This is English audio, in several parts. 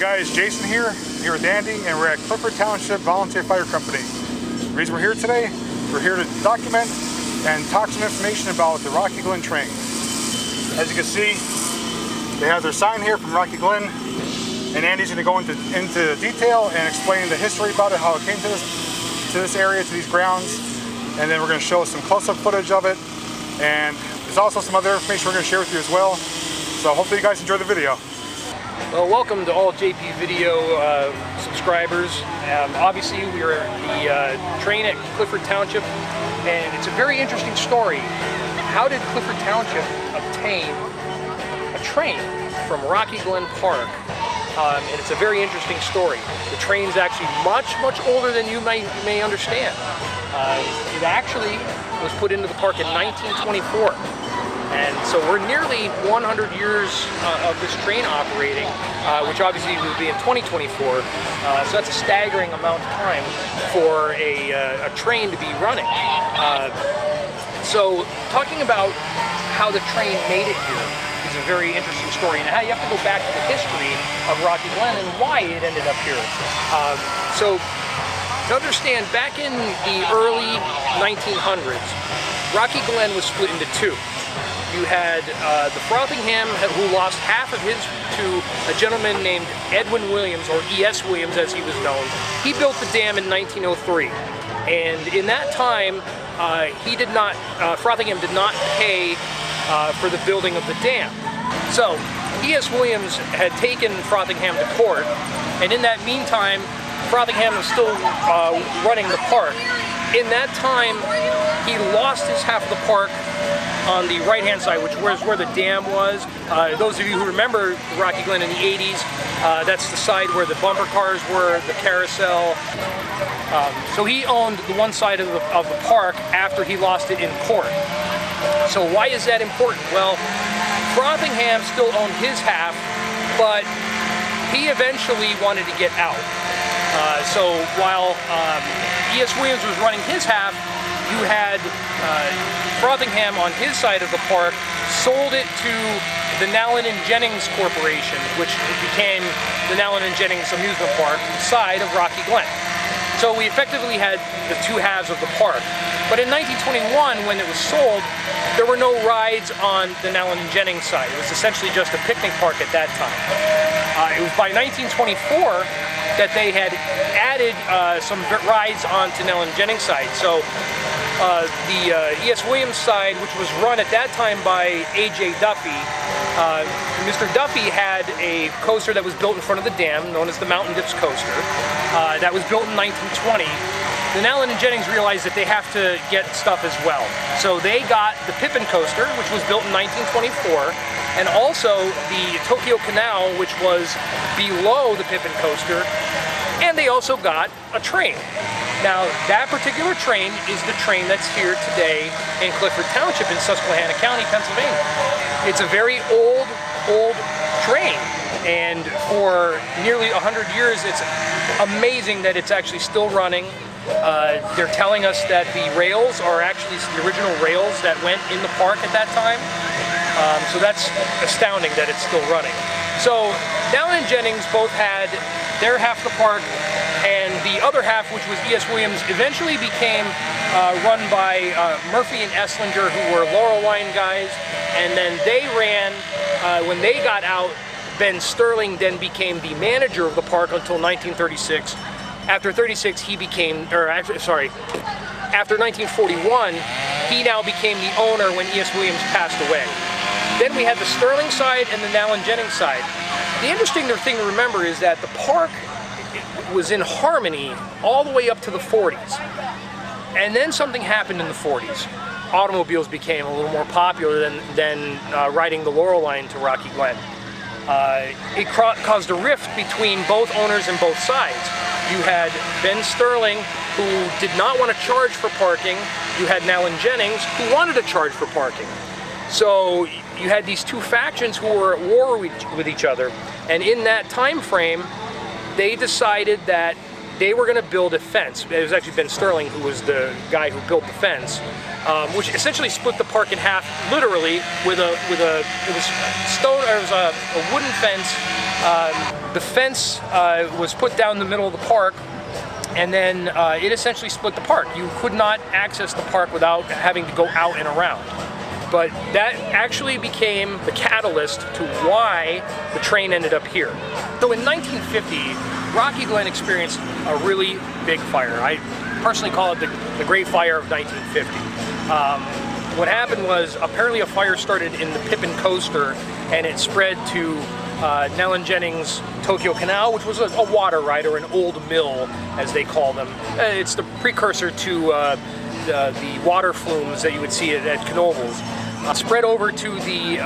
guys, Jason here with Andy, and we're at Clifford Township Volunteer Fire Company. The reason we're here today, we're here to document and talk some information about the Rocky Glen train. As you can see, they have their sign here from Rocky Glen, and Andy's going to go into detail and explain the history about it, how it came to this area, to these grounds, and then we're going to show some close-up footage of it, and there's also some other information we're going to share with you as well. So hopefully you guys enjoy the video. Well, welcome to all JPVideo subscribers. Obviously, we are at the train at Clifford Township, and it's a very interesting story. How did Clifford Township obtain a train from Rocky Glen Park? And it's a very interesting story. The train's actually much older than you may understand. It actually was put into the park in 1924. And so we're nearly 100 years of this train operating, which obviously will be in 2024. So that's a staggering amount of time for a train to be running. So talking about how the train made it here is a very interesting story, and how you have to go back to the history of Rocky Glen and why it ended up here. So to understand, back in the early 1900s, Rocky Glen was split into two. You had the Frothingham, who lost half of his to a gentleman named Edwin Williams, or E.S. Williams as he was known. He built the dam in 1903, and in that time, Frothingham did not pay for the building of the dam. So E.S. Williams had taken Frothingham to court, and in that meantime, Frothingham was still running the park. In that time, he lost his half of the park on the right-hand side, which was where the dam was. Those of you who remember Rocky Glen in the 80s, that's the side where the bumper cars were, the carousel. So he owned the one side of the park after he lost it in court. So why is that important? Well, Frothingham still owned his half, but he eventually wanted to get out. So while E.S. Williams was running his half, you had Frothingham on his side of the park sold it to the Nowlin and Jennings Corporation, which became the Nowlin and Jennings Amusement Park side of Rocky Glen. So we effectively had the two halves of the park. But in 1921, when it was sold, there were no rides on the Nowlin and Jennings side. It was essentially just a picnic park at that time. It was by 1924 that they had added some rides onto Nowlin and Jennings side. So the E.S. Williams side, which was run at that time by A.J. Duffy, Mr. Duffy had a coaster that was built in front of the dam, known as the Mountain Dips Coaster, that was built in 1920. The Nowlin and Jennings realized that they have to get stuff as well. So they got the Pippin Coaster, which was built in 1924, and also the Tokyo Canal, which was below the Pippin Coaster, and they also got a train. Now, that particular train is the train that's here today in Clifford Township in Susquehanna County, Pennsylvania. It's a very old train, and for nearly 100 years, it's amazing that it's actually still running. They're telling us that the rails are actually the original rails that went in the park at that time. So that's astounding that it's still running. So Nowlin and Jennings both had their half of the park, and the other half, which was E.S. Williams, eventually became run by Murphy and Esslinger, who were Laurel Line guys, and then they ran, when they got out, Ben Sterling then became the manager of the park until 1936. After 36, he became, after 1941, he now became the owner when E.S. Williams passed away. Then we had the Sterling side and the Nowlin Jennings side. The interesting thing to remember is that the park was in harmony all the way up to the 40s. And then something happened in the 40s. Automobiles became a little more popular than riding the Laurel Line to Rocky Glen. It caused a rift between both owners and both sides. You had Ben Sterling, who did not want to charge for parking. You had Nowlin Jennings, who wanted to charge for parking. So you had these two factions who were at war with each other. And in that time frame, they decided that they were going to build a fence. It was actually Ben Sterling who was the guy who built the fence, which essentially split the park in half, literally, with a wooden fence The fence was put down the middle of the park, and then it essentially split the park. You could not access the park without having to go out and around. But that actually became the catalyst to why the train ended up here. So in 1950, Rocky Glen experienced a really big fire. I personally call it the Great Fire of 1950. What happened was, apparently a fire started in the Pippin Coaster, and it spread to Nellen Jennings' Tokyo Canal, which was a water ride, or an old mill, as they call them. It's the precursor to the water flumes that you would see at Knoebels. Spread over to the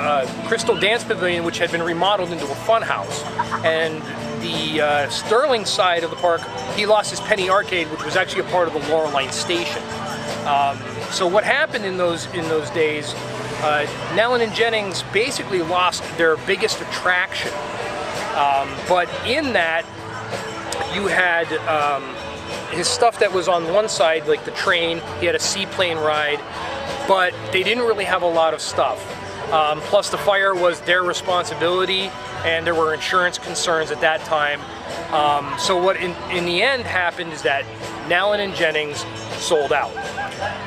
Crystal Dance Pavilion, which had been remodeled into a fun house. And the Sterling side of the park, he lost his Penny Arcade, which was actually a part of the Loreline Station. So what happened in those days, Nellen and Jennings basically lost their biggest attraction. But in that, you had his stuff that was on one side, like the train. He had a seaplane ride, but they didn't really have a lot of stuff. Plus the fire was their responsibility, and there were insurance concerns at that time. So what in the end happened is that Nellen and Jennings sold out.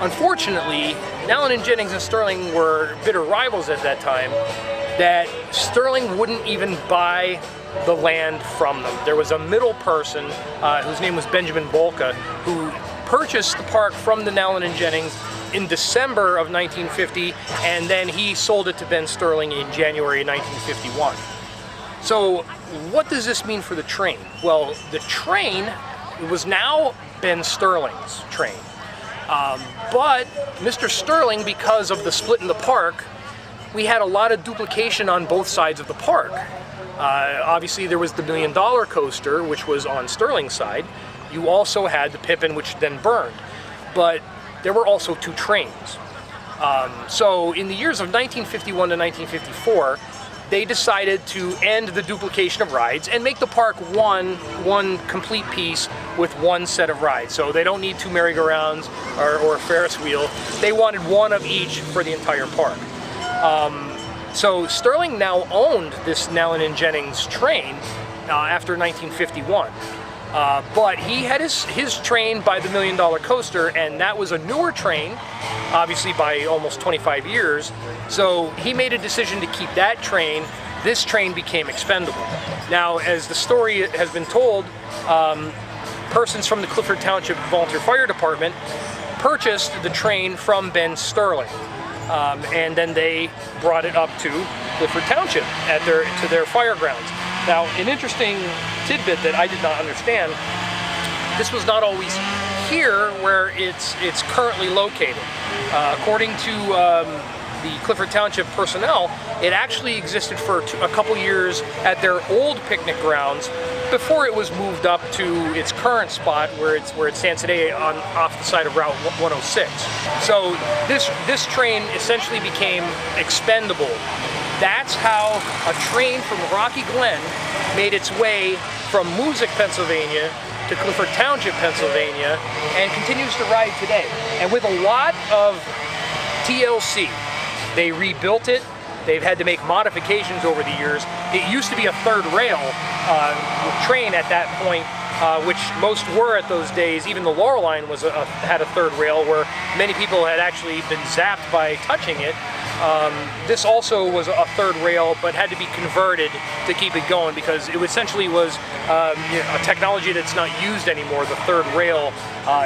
Unfortunately, Nellen and Jennings and Sterling were bitter rivals at that time, that Sterling wouldn't even buy the land from them. There was a middle person whose name was Benjamin Volka, who purchased the park from the Nellen and Jennings in December of 1950, and then he sold it to Ben Sterling in January 1951. So what does this mean for the train? Well, the train was now Ben Sterling's train. But Mr. Sterling, because of the split in the park, we had a lot of duplication on both sides of the park. Obviously there was the $1 Million Coaster, which was on Sterling's side. You also had the Pippin, which then burned. But there were also two trains. So in the years of 1951 to 1954, they decided to end the duplication of rides and make the park one complete piece with one set of rides. So they don't need two merry-go-rounds or a Ferris wheel. They wanted one of each for the entire park. So Sterling now owned this Nellen and Jennings train after 1951. But he had his train by the $1 Million Coaster, and that was a newer train, obviously by almost 25 years. So he made a decision to keep that train. This train became expendable. Now, as the story has been told, persons from the Clifford Township Volunteer Fire Department purchased the train from Ben Sterling. And then they brought it up to Clifford Township to their fire grounds. Now, an interesting tidbit that I did not understand, this was not always here where it's currently located. According to the Clifford Township personnel, it actually existed for a couple years at their old picnic grounds before it was moved up to its current spot where it stands today off the side of Route 106. So this train essentially became expendable. That's how a train from Rocky Glen made its way from Moosic, Pennsylvania to Clifford Township, Pennsylvania, and continues to ride today. And with a lot of TLC, they rebuilt it. They've had to make modifications over the years. It used to be a third rail train at that point, which most were at those days. Even the Loreline had a third rail where many people had actually been zapped by touching it. This also was a third rail, but had to be converted to keep it going because it essentially was a technology that's not used anymore, the third rail,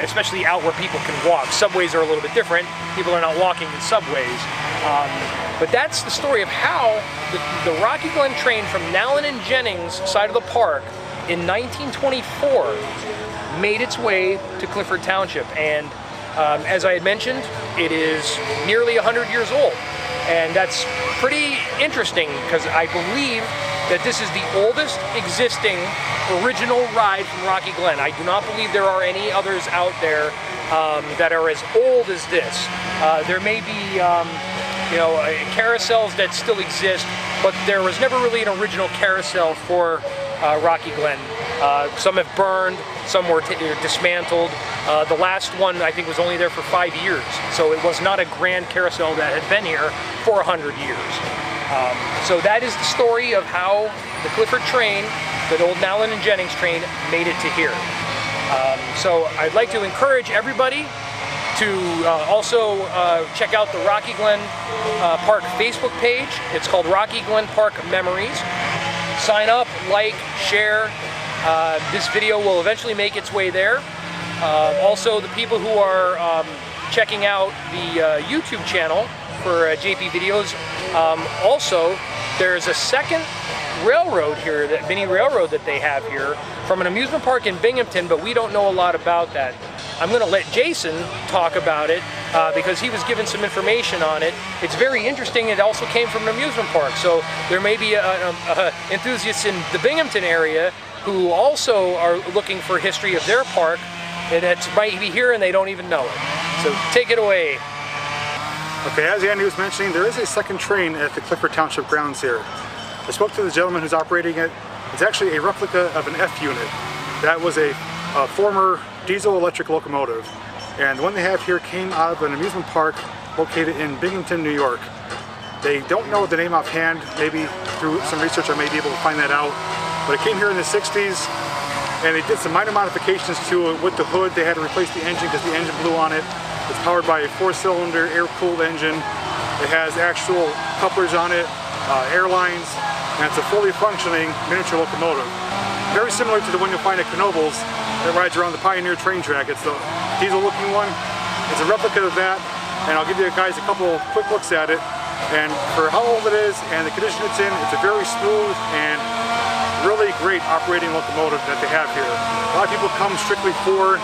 especially out where people can walk. Subways are a little bit different. People are not walking in subways. But that's the story of how the Rocky Glen train from Nellen and Jennings' side of the park in 1924 made its way to Clifford Township. And as I had mentioned, it is nearly 100 years old. And that's pretty interesting because I believe that this is the oldest existing original ride from Rocky Glen. I do not believe there are any others out there that are as old as this. There may be carousels that still exist, but there was never really an original carousel for Rocky Glen. Some have burned, some were dismantled. The last one, I think, was only there for 5 years, so it was not a grand carousel that had been here for 100 years. So that is the story of how the Clifford train, the old Nowlin and Jennings train, made it to here. So I'd like to encourage everybody to also check out the Rocky Glen Park Facebook page. It's called Rocky Glen Park Memories. Sign up, like, share. This video will eventually make its way there. Also, the people who are checking out the YouTube channel for JPVideos, also there's a second railroad here, that mini railroad that they have here from an amusement park in Binghamton, but we don't know a lot about that. I'm going to let Jason talk about it because he was given some information on it. It's very interesting. It also came from an amusement park, so there may be enthusiasts in the Binghamton area who also are looking for history of their park, and it might be here and they don't even know it. So take it away. Okay, as Andy was mentioning, there is a second train at the Clifford Township grounds here. I spoke to the gentleman who's operating it. It's actually a replica of an F unit. That was a former diesel electric locomotive. And the one they have here came out of an amusement park located in Binghamton, New York. They don't know the name offhand. Maybe through some research I may be able to find that out. But it came here in the 60s, and they did some minor modifications to it with the hood. They had to replace the engine because the engine blew on it. It's powered by a 4-cylinder air-cooled engine. It has actual couplers on it, airlines, and it's a fully functioning miniature locomotive. Very similar to the one you'll find at Knoebels that rides around the Pioneer train track. It's the diesel-looking one. It's a replica of that, and I'll give you guys a couple quick looks at it. And for how old it is and the condition it's in, it's a very smooth and really great operating locomotive that they have here. A lot of people come strictly for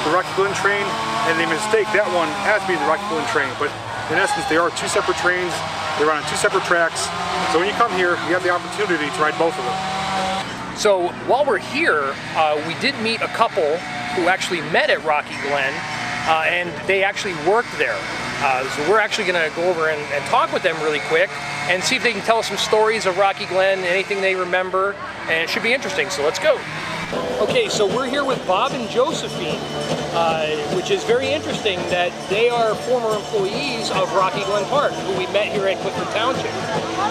the Rocky Glen train, and they mistake that one as being the Rocky Glen train. But in essence, they are two separate trains. They run on two separate tracks. So when you come here, you have the opportunity to ride both of them. So while we're here, we did meet a couple who actually met at Rocky Glen, and they actually worked there. So we're actually going to go over and talk with them really quick and see if they can tell us some stories of Rocky Glen, anything they remember, and it should be interesting, so let's go. Okay, so we're here with Bob and Josephine, which is very interesting that they are former employees of Rocky Glen Park, who we met here at Clifford Township.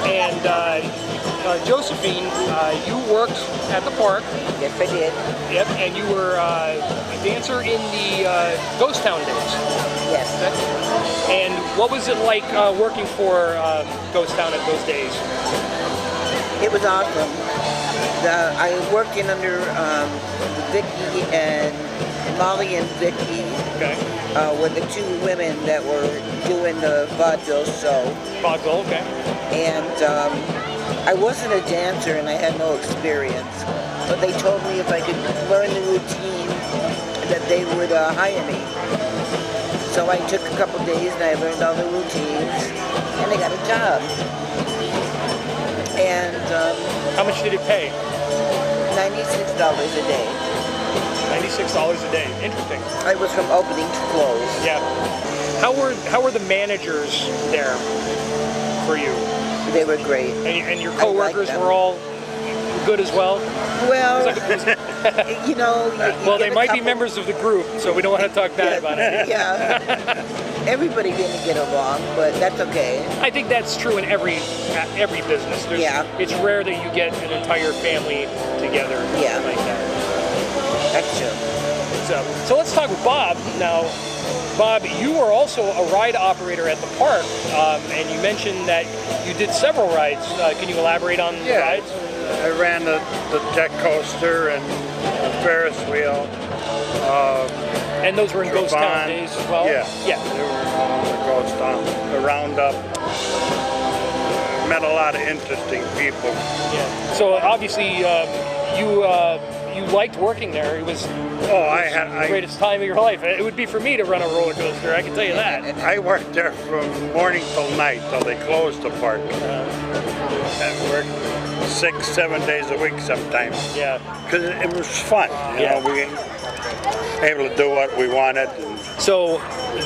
And Josephine, you worked at the park. Yes, I did. Yep, and you were a dancer in the Ghost Town days. Yes. And what was it like working for Ghost Town at those days? It was awesome. I worked in under Vicky and Molly and Vicky. Okay. Were the two women that were doing the vaudeville show. Vaudeville, okay. And I wasn't a dancer and I had no experience, but they told me if I could learn the routine that they would hire me. So I took a couple days and I learned all the routines and I got a job. And how much did it pay? $96 a day. $96 a day. Interesting. I was from opening to close. Yeah. How were the managers there for you? They were great. And your coworkers were all good as well? Well, you know... well, they might be members of the group, so we don't want to talk bad about it. Yeah. Everybody didn't get along, but that's okay. I think that's true in every business. Yeah. It's rare that you get an entire family together like that. That's true. So let's talk with Bob now. Bob, you were also a ride operator at the park, and you mentioned that you did several rides. Can you elaborate on the rides? I ran the jet coaster and the Ferris wheel. And those were in Ghost Town days as well? Yeah. Yeah. They were on the Ghost Town, the Roundup. Met a lot of interesting people. Yeah. So obviously you liked working there. It was the greatest time of your life. It would be for me to run a roller coaster, I can tell you that. I worked there from morning till night till they closed the park. I worked 6-7 days a week sometimes. Yeah. Because it was fun. You know, we were able to do what we wanted. So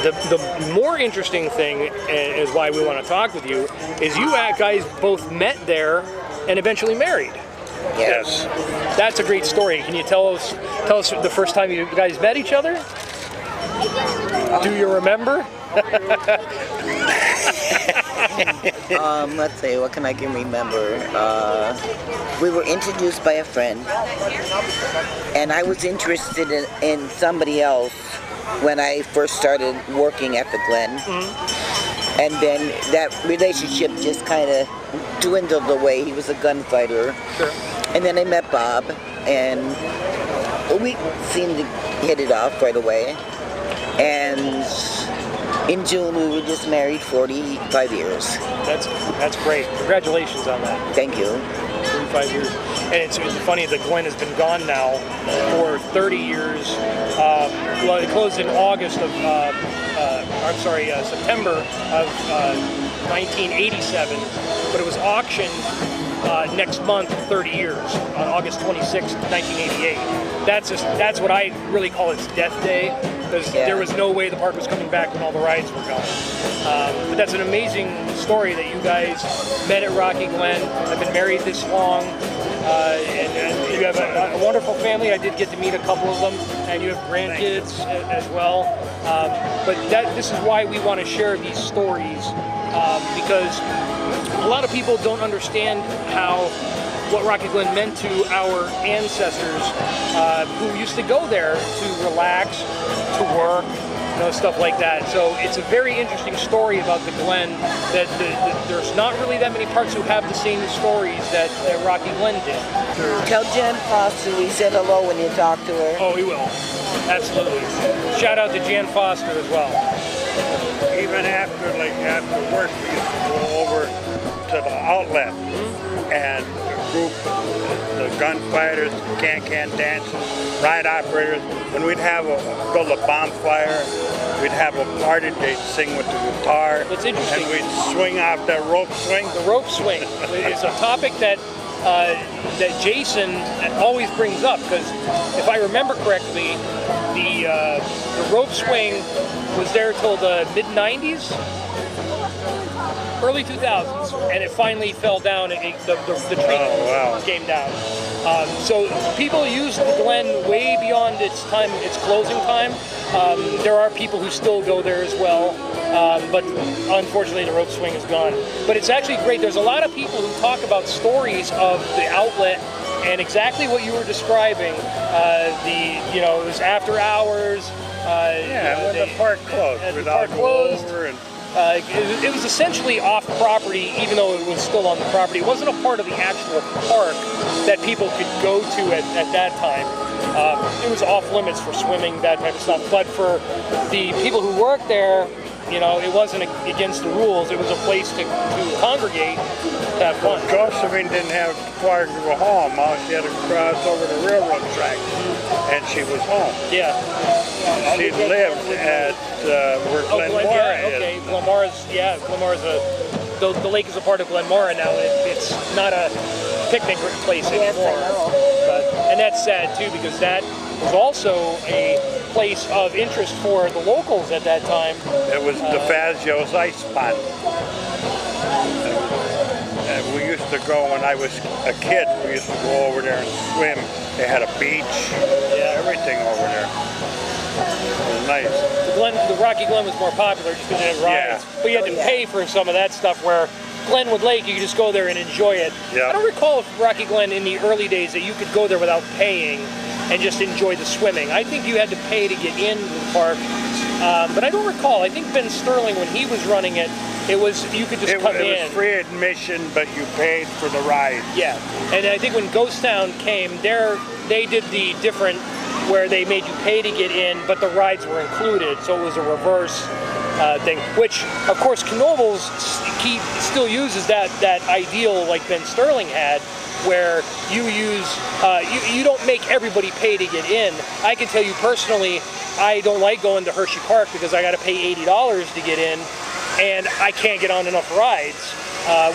the more interesting thing is why we want to talk with you is you guys both met there and eventually married. Yes. That's a great story. Can you tell us the first time you guys met each other? Do you remember? Let's see, what can I remember? We were introduced by a friend, and I was interested in somebody else when I first started working at the Glen. And then that relationship just kind of dwindled away. He was a gunfighter. Sure. And then I met Bob, and we seemed to hit it off right away. And in June, we were just married 45 years. That's great. Congratulations on that. Thank you. 45 years. And it's funny, the Glen has been gone now for 30 years. Well, it closed in August of, September of 1987, but it was auctioned next month, 30 years, on August 26, 1988. That's what I really call its death day, because there was no way the park was coming back when all the rides were gone. But that's an amazing story that you guys met at Rocky Glen, have been married this long, and you have a wonderful family. I did get to meet a couple of them, and you have grandkids as well. But this is why we want to share these stories, because a lot of people don't understand what Rocky Glen meant to our ancestors who used to go there to relax, to work, stuff like that. So it's a very interesting story about the Glen, that there's not really that many parks who have the same stories that Rocky Glen did. Tell Jan Foster we said hello when you talk to her. Oh, we will. Absolutely. Shout out to Jan Foster as well. Even after work, we used to go over to the outlet and group the gunfighters, can dancers, ride operators, and we'd build a bonfire. We'd have a party. They'd sing with the guitar. That's interesting. And we'd swing off that rope swing. The rope swing is a topic that Jason always brings up, because if I remember correctly, the rope swing was there till the mid-90s, early 2000s, and it finally fell down. The tree came down. So people use the Glen way beyond its closing time. There are people who still go there as well, but unfortunately the rope swing is gone. But it's actually great. There's a lot of people who talk about stories of the outlet and exactly what you were describing. It was after hours. When the park closed. It was essentially off property, even though it was still on the property. It wasn't a part of the actual park that people could go to at that time. It was off limits for swimming, that type of stuff. But for the people who worked there, it wasn't against the rules. It was a place to congregate, to have fun. Josephine didn't have far to go home. All she had to cross over the railroad track, and she was home. Yeah. She lived at where Glenmora is. Okay, Glenmora's the lake is a part of Glenmora now. It's not a picnic place anymore. Yes, I know. And that's sad too, because that was also a place of interest for the locals at that time. It was DeFazio's ice spot. And we used to go, when I was a kid, we used to go over there and swim. They had a beach, everything over there. It was nice. The Rocky Glen was more popular just because it had rides. But you had to pay for some of that stuff, where Glenwood Lake, you could just go there and enjoy it. I don't recall if Rocky Glen in the early days that you could go there without paying and just enjoy the swimming. I think you had to pay to get into the park, but I don't recall. I think Ben Sterling, when he was running it, you could just come in. It was free admission, but you paid for the ride. Yeah, and I think when Ghost Town came, they did the different, where they made you pay to get in, but the rides were included, so it was a reverse thing, which, of course, Knoebels still uses that ideal like Ben Sterling had, where you don't make everybody pay to get in. I can tell you personally, I don't like going to Hershey Park because I got to pay $80 to get in, and I can't get on enough rides.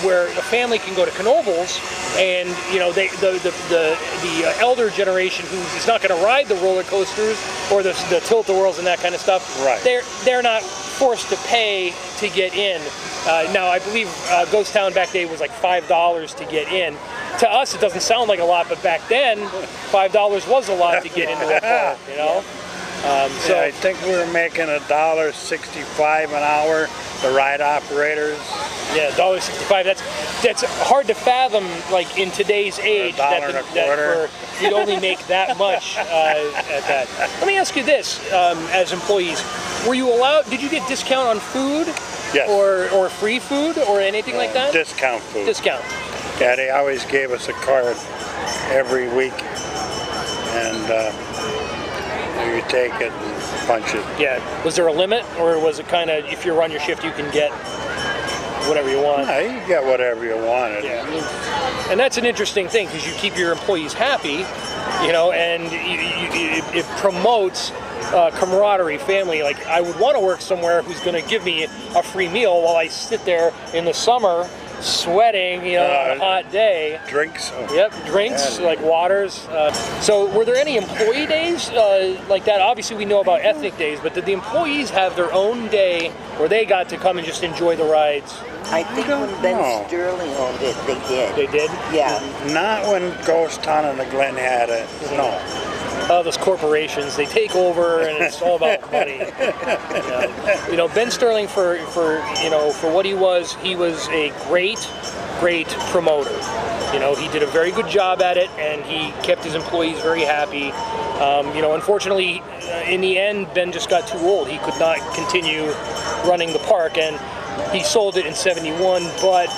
Where a family can go to Knoebels, and the elder generation who is not going to ride the roller coasters or the tilt-a-whirls and that kind of stuff, they're not forced to pay to get in. Now, I believe Ghost Town back then was like $5 to get in. To us, it doesn't sound like a lot, but back then, $5 was a lot to get into the park, So I think we were making $1.65 an hour the ride operaters. Yeah, $1.65. That's hard to fathom, like in today's age, you'd only make that much at that. Let me ask you this: as employees, were you allowed? Did you get discount on food? Yes. Or free food or anything like that? Discount food. Discount. Yeah, they always gave us a card every week, and you take it and punch it. Yeah. Was there a limit, or was it kind of, if you're on your shift, you can get whatever you want? No, you get whatever you wanted. Yeah. And that's an interesting thing, because you keep your employees happy, you know, and it promotes camaraderie, family. Like, I would want to work somewhere who's going to give me a free meal while I sit there in the summer sweating, you know, on a hot day. Drinks. Yep, drinks, like waters. So were there any employee days like that? Obviously we know about ethnic days, but did the employees have their own day where they got to come and just enjoy the rides? I think when Ben Sterling owned it, they did. They did? Yeah. Not when Ghost Town and the Glen had it, no. Those corporations, they take over, and it's all about money. You know, Ben Sterling, for what he was a great promoter. You know, he did a very good job at it, and he kept his employees very happy. You know, unfortunately, in the end, Ben just got too old. He could not continue running the park, and he sold it in '71, but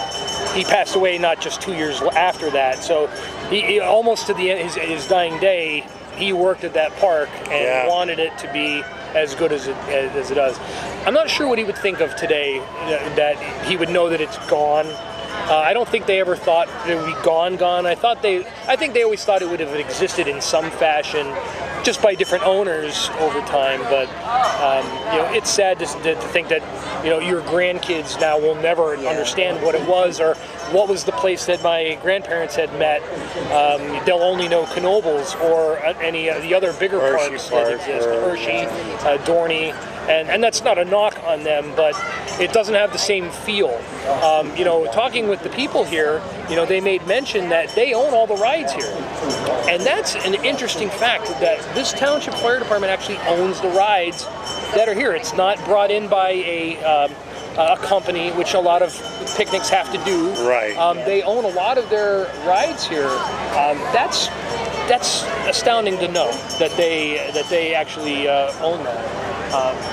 he passed away not just 2 years after that. So he almost to the end, his dying day, he worked at that park and wanted it to be as good as it does. I'm not sure what he would think of today, that he would know that it's gone. I don't think they ever thought it would be gone. I think they always thought it would have existed in some fashion, just by different owners over time. But you know, it's sad to think that, you know, your grandkids now will never understand what it was, or what was the place that my grandparents had met. They'll only know Knoebels or any of the other bigger parks that exist, Hershey, Dorney, and that's not a knock on them, but it doesn't have the same feel. You know, talking with the people here, you know, they made mention that they own all the rides here. And that's an interesting fact, that this Township Fire Department actually owns the rides that are here. It's not brought in by a company, which a lot of picnics have to do. Right. They own a lot of their rides here. That's astounding to know that they actually own that.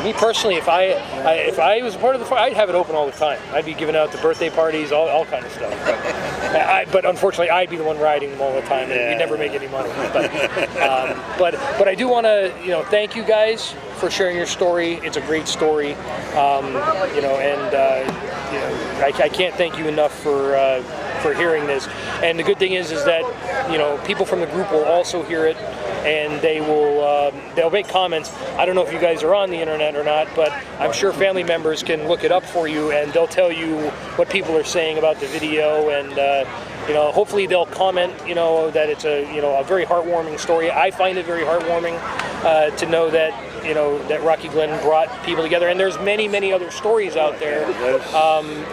Me personally, if I was a part of the fire, I'd have it open all the time. I'd be giving out the birthday parties, all kind of stuff. But unfortunately, I'd be the one riding them all the time, and we'd never make any money. But I do want to, you know, thank you guys for sharing your story. It's a great story, you know, and you know, I can't thank you enough for hearing this. And the good thing is that, you know, people from the group will also hear it, and they'll make comments. I don't know if you guys are on the internet or not, but I'm sure family members can look it up for you, and they'll tell you what people are saying about the video, and you know, hopefully they'll comment, you know, that it's a very heartwarming story. I find it very heartwarming to know that, you know, that Rocky Glen brought people together, and there's many other stories out there,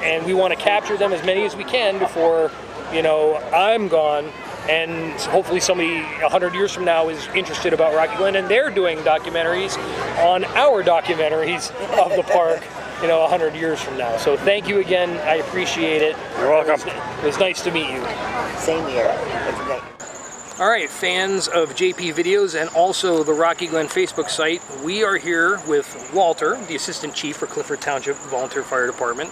and we want to capture them, as many as we can, before, you know, I'm gone. And hopefully somebody 100 years from now is interested about Rocky Glen, and they're doing documentaries on our documentaries of the park, you know, 100 years from now. So thank you again. I appreciate it. You're welcome. It was nice to meet you. Same here. It's great. All right, fans of JP Videos and also the Rocky Glen Facebook site, we are here with Walter, the Assistant Chief for Clifford Township Volunteer Fire Department.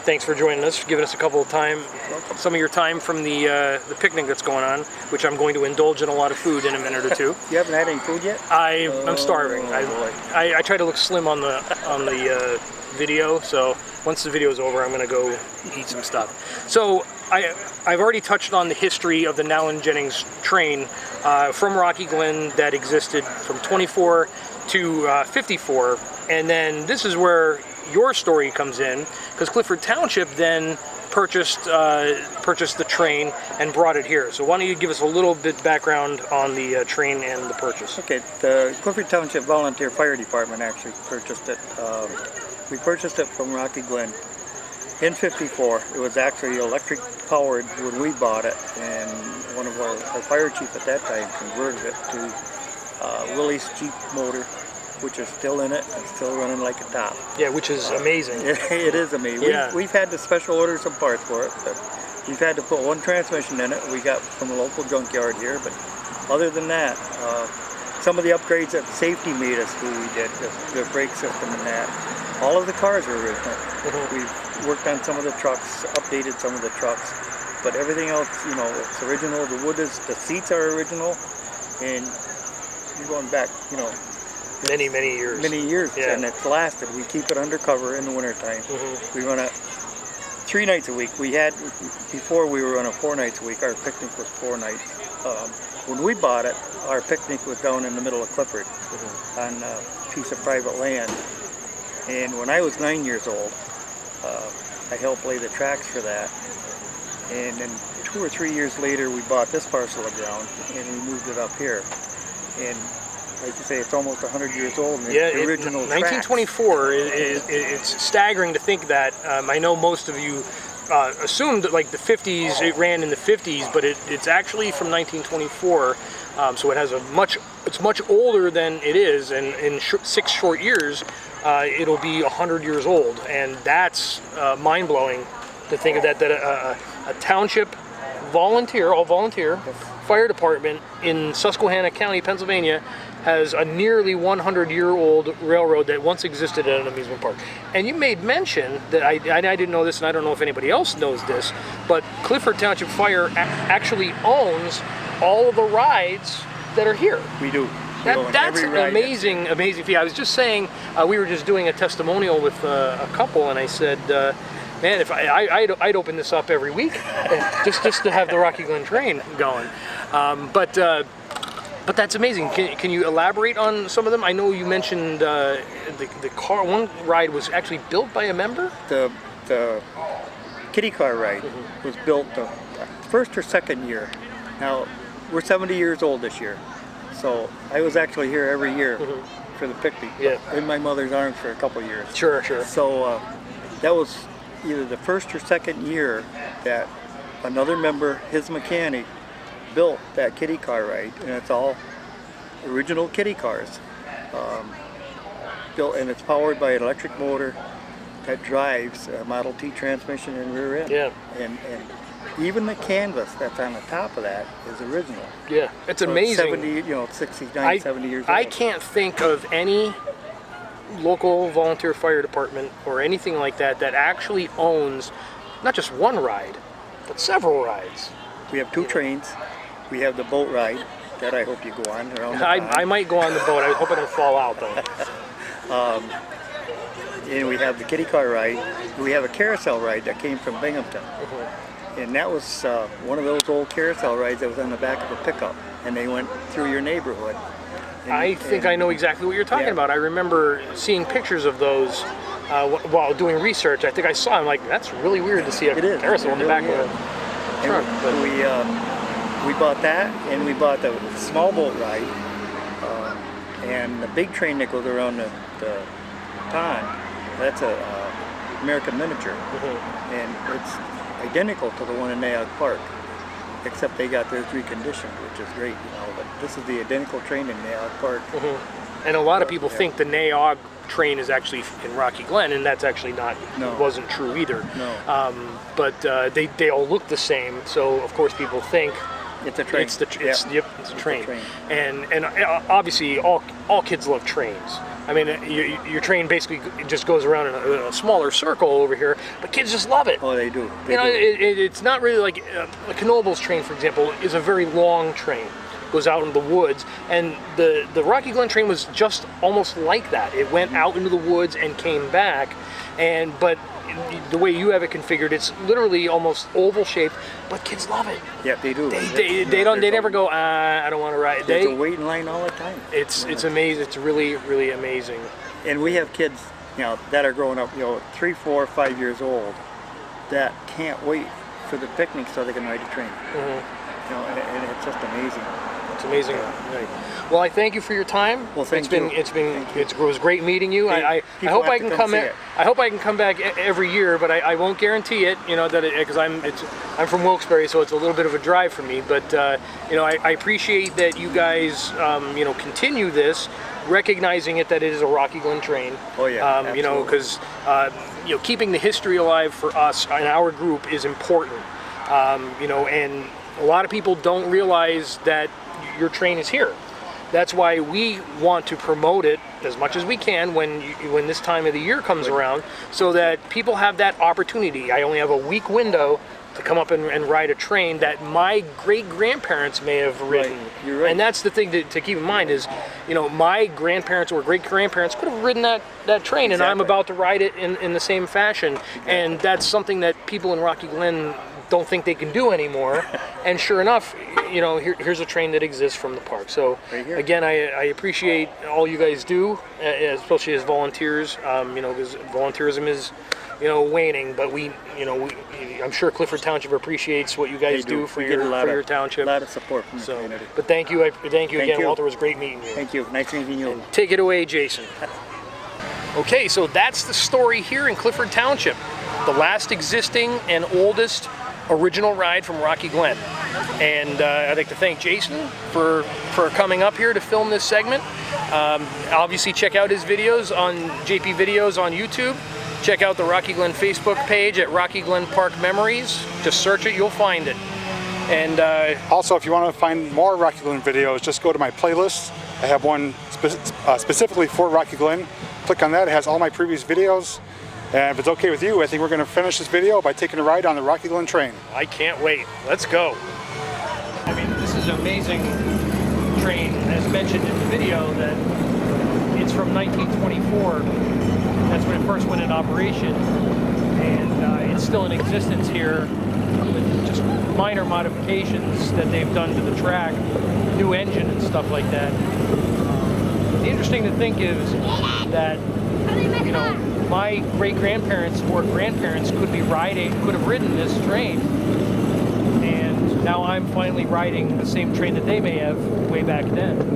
Thanks for joining us, giving us some of your time from the picnic that's going on, which I'm going to indulge in a lot of food in a minute or two. You haven't had any food yet? I'm starving. I try to look slim on the video, so once the video is over, I'm going to go eat some stuff. So I've already touched on the history of the Nowlin Jennings train from Rocky Glen that existed from 24 to 54, and then this is where your story comes in, because Clifford Township then purchased the train and brought it here. So why don't you give us a little bit background on the train and the purchase? Okay, the Clifford Township Volunteer Fire Department actually purchased it. We purchased it from Rocky Glen in '54. It was actually electric powered when we bought it, and one of our fire chief at that time converted it to Willie's Jeep motor, which is still in it and still running like a top. Yeah, which is amazing. It is amazing. Yeah. We've had to special order some parts for it, but we've had to put one transmission in it. We got from a local junkyard here, but other than that, some of the upgrades that safety made us do, we did, the brake system and that. All of the cars are original. We've worked on some of the trucks, updated some of the trucks, but everything else, you know, it's original. The wood is, the seats are original, and you're going back, you know, Many years. Many years, Yeah. and it's lasted. We keep it undercover in the wintertime. We run it 3 nights a week. We had, before we were running 4 nights a week, our picnic was 4 nights. When we bought it, our picnic was down in the middle of Clifford on a piece of private land. And when I was 9 years old, I helped lay the tracks for that. And then 2 or 3 years later, we bought this parcel of ground and we moved it up here. And like you say, it's almost 100 years old. And Yeah, it's the original 1924. It's staggering to think that. I know most of you assumed that like the 50s, it ran in the 50s, but it's actually from 1924. So it has it's much older than it is, and in 6 short years, it'll be 100 years old, and that's mind-blowing to think of that a township all volunteer fire department in Susquehanna County, Pennsylvania, has a nearly 100-year-old railroad that once existed at an amusement park. And you made mention that I didn't know this, and I don't know if anybody else knows this, but Clifford Township Fire actually owns all of the rides that are here. We do. That's an amazing feat. I was just saying, we were just doing a testimonial with a couple, and I said, man, if I'd open this up every week, just to have the Rocky Glen train going. But that's amazing. Can you elaborate on some of them? I know you mentioned the car. One ride was actually built by a member. The kiddie car ride was built the first or second year. Now we're 70 years old this year, so I was actually here every year for the picnic. Yeah. In my mother's arms for a couple of years. Sure. So that was either the first or second year that another member, his mechanic, built that kiddie car ride, and it's all original kiddie cars. Built, and it's powered by an electric motor that drives a Model T transmission and rear end. Yeah. And even the canvas that's on the top of that is original. Yeah, it's So amazing. 69, 70 years old. I can't think of any local volunteer fire department or anything like that that actually owns not just one ride, but several rides. We have 2 trains. We have the boat ride that I hope you go on around the pond. I might go on the boat. I hope I don't fall out though. And we have the kiddie car ride. We have a carousel ride that came from Binghamton. And that was one of those old carousel rides that was on the back of a pickup. And they went through your neighborhood. I think I know exactly what you're talking about. I remember seeing pictures of those while doing research. I think I saw them, like, that's really weird to see a carousel on the back of a truck. And we bought that, and we bought the small boat ride, and the big train that goes around the pond. That's a American miniature, and it's identical to the one in Naog Park, except they got theirs reconditioned, which is great, you know. But this is the identical train in Naog Park. And a lot of people think the Naog train is actually in Rocky Glen, and that's actually not. No. It wasn't true either. No. But they all look the same, so of course people think. It's a train. It's a train. a train. And obviously all kids love trains. I mean, your train basically just goes around in a smaller circle over here, but kids just love it. Oh, they do. It's not really like Knoebel's train, for example, is a very long train. Goes out into the woods, and the Rocky Glen train was just almost like that. It went out into the woods and came back, but the way you have it configured, it's literally almost oval shaped, but kids love it. Yeah, they do. They never go, I don't want to ride. There's a waiting line all the time. It's amazing. It's really, really amazing. And we have kids, you know, that are growing up, you know, 3, 4, 5 years old, that can't wait for the picnic so they can ride a train. You know, and it's just amazing. It's amazing. Right. Well, I thank you for your time. Well, thank you. you. It was great meeting you. I hope I can come. I hope I can come back every year, but I won't guarantee it. You know that because I'm from Wilkes-Barre, so it's a little bit of a drive for me. But you know, I appreciate that you guys you know, continue this, recognizing it that it is a Rocky Glen train. Oh yeah. You know, because you know, keeping the history alive for us and our group is important. You know, and a lot of people don't realize that your train is here. That's why we want to promote it as much as we can when this time of the year comes around, so that people have that opportunity. I only have a week window to come up and ride a train that my great-grandparents may have ridden. Right. You're right. And that's the thing to keep in mind is, you know, my grandparents or great-grandparents could have ridden that train, and I'm about to ride it in the same fashion. Exactly. And that's something that people in Rocky Glen don't think they can do anymore. And sure enough, you know, here's a train that exists from the park. So again, I appreciate all you guys do, especially as volunteers. You know, because volunteerism is, you know, waning, but I'm sure Clifford Township appreciates what you guys do for your township. A lot of support from the community. But thank you again, Walter. It was great meeting you. Thank you. Nice meeting you. And take it away, Jason. Okay, so that's the story here in Clifford Township, the last existing and oldest original ride from Rocky Glen. And I'd like to thank Jason for coming up here to film this segment. Obviously check out his videos on JPVideos on YouTube. Check out the Rocky Glen Facebook page at Rocky Glen Park Memories. Just search it, you'll find it. And also, if you want to find more Rocky Glen videos, just go to my playlist. I have one specifically for Rocky Glen. Click on that, it has all my previous videos. And if it's okay with you, I think we're going to finish this video by taking a ride on the Rocky Glen train. I can't wait. Let's go. I mean, this is an amazing train, as mentioned in the video, that it's from 1924. That's when it first went in operation. And it's still in existence here with just minor modifications that they've done to the track, new engine and stuff like that. The interesting to think is that, you know, my great-grandparents or grandparents could have ridden this train, and now I'm finally riding the same train that they may have way back then.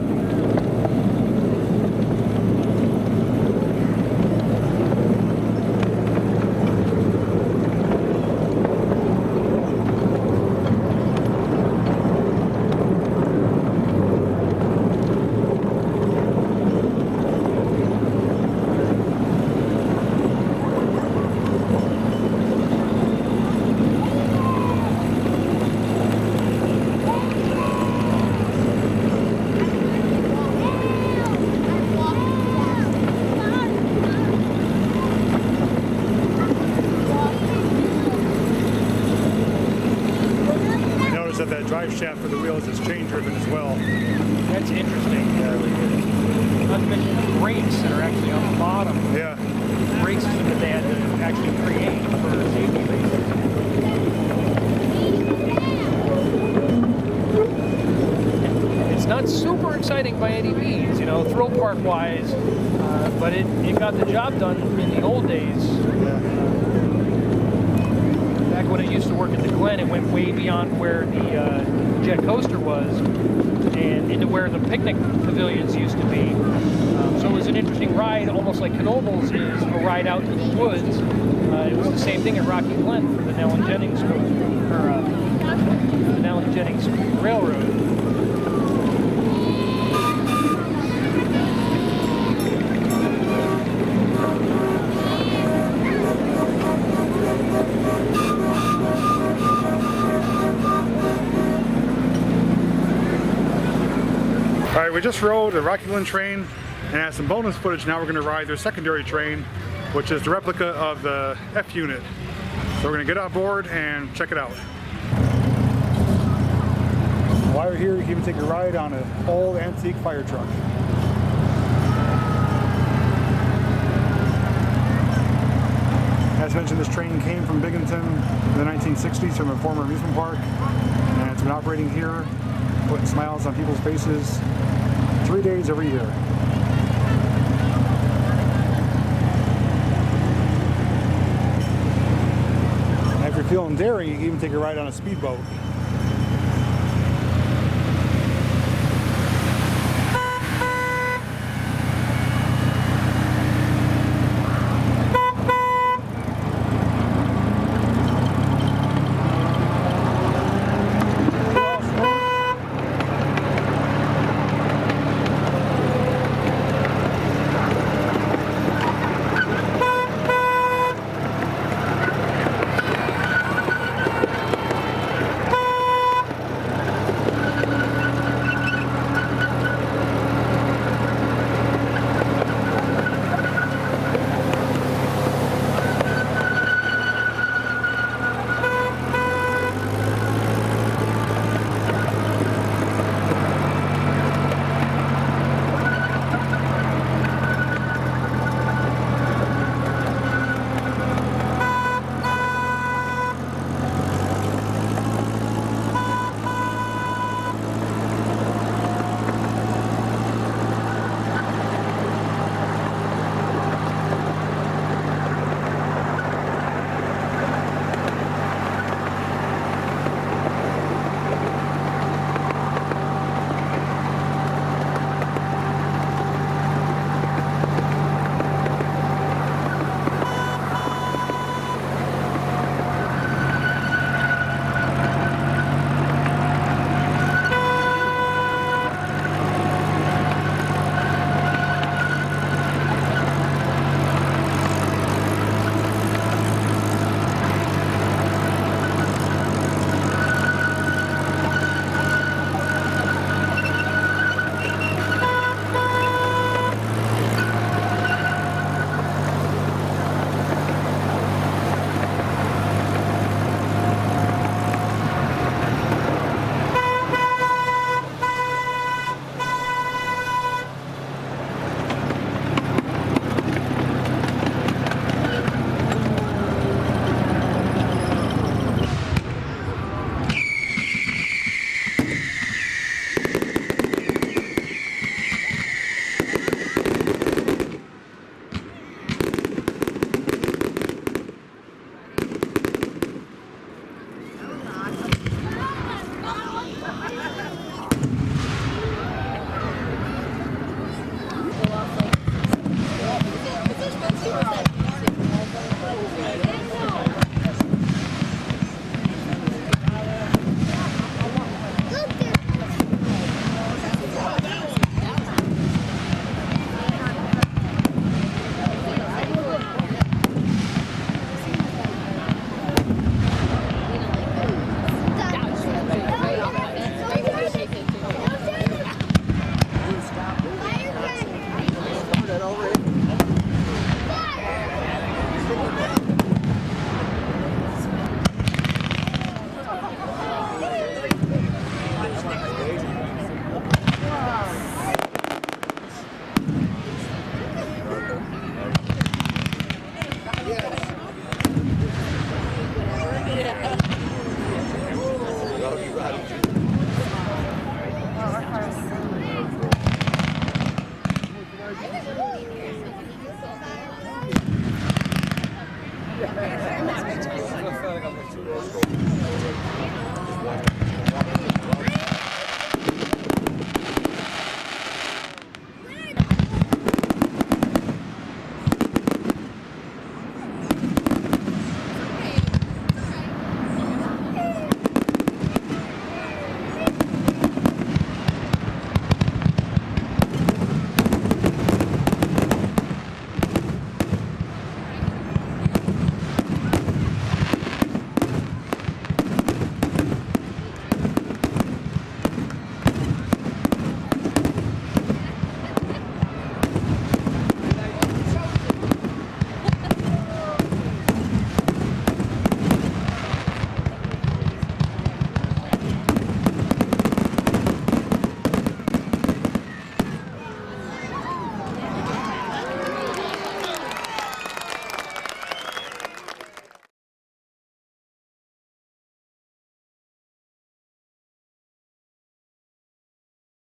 That drive shaft for the wheels is chain driven as well. That's interesting. Not to mention the brakes that are actually on the bottom. Yeah. The brake system that they had to actually create for safety reasons. It's not super exciting by any means, you know, thrill park wise, but it got the job done in the old days. Back when it used to work at the Glen, it went way beyond where the jet coaster was and into where the picnic pavilions used to be. So it was an interesting ride, almost like Knoebels is a ride out in the woods. It was the same thing at Rocky Glen for the Nell and Jennings the Nell and Jennings Railroad. Alright, we just rode the Rocky Glen train, and as some bonus footage, now we're going to ride their secondary train, which is the replica of the F unit. So we're going to get on board and check it out. While you're here, you can even take a ride on an old antique fire truck. As mentioned, this train came from Binghamton in the 1960s from a former amusement park, and it's been operating here, putting smiles on people's faces 3 days every year. And if you're feeling daring, you can even take a ride on a speedboat.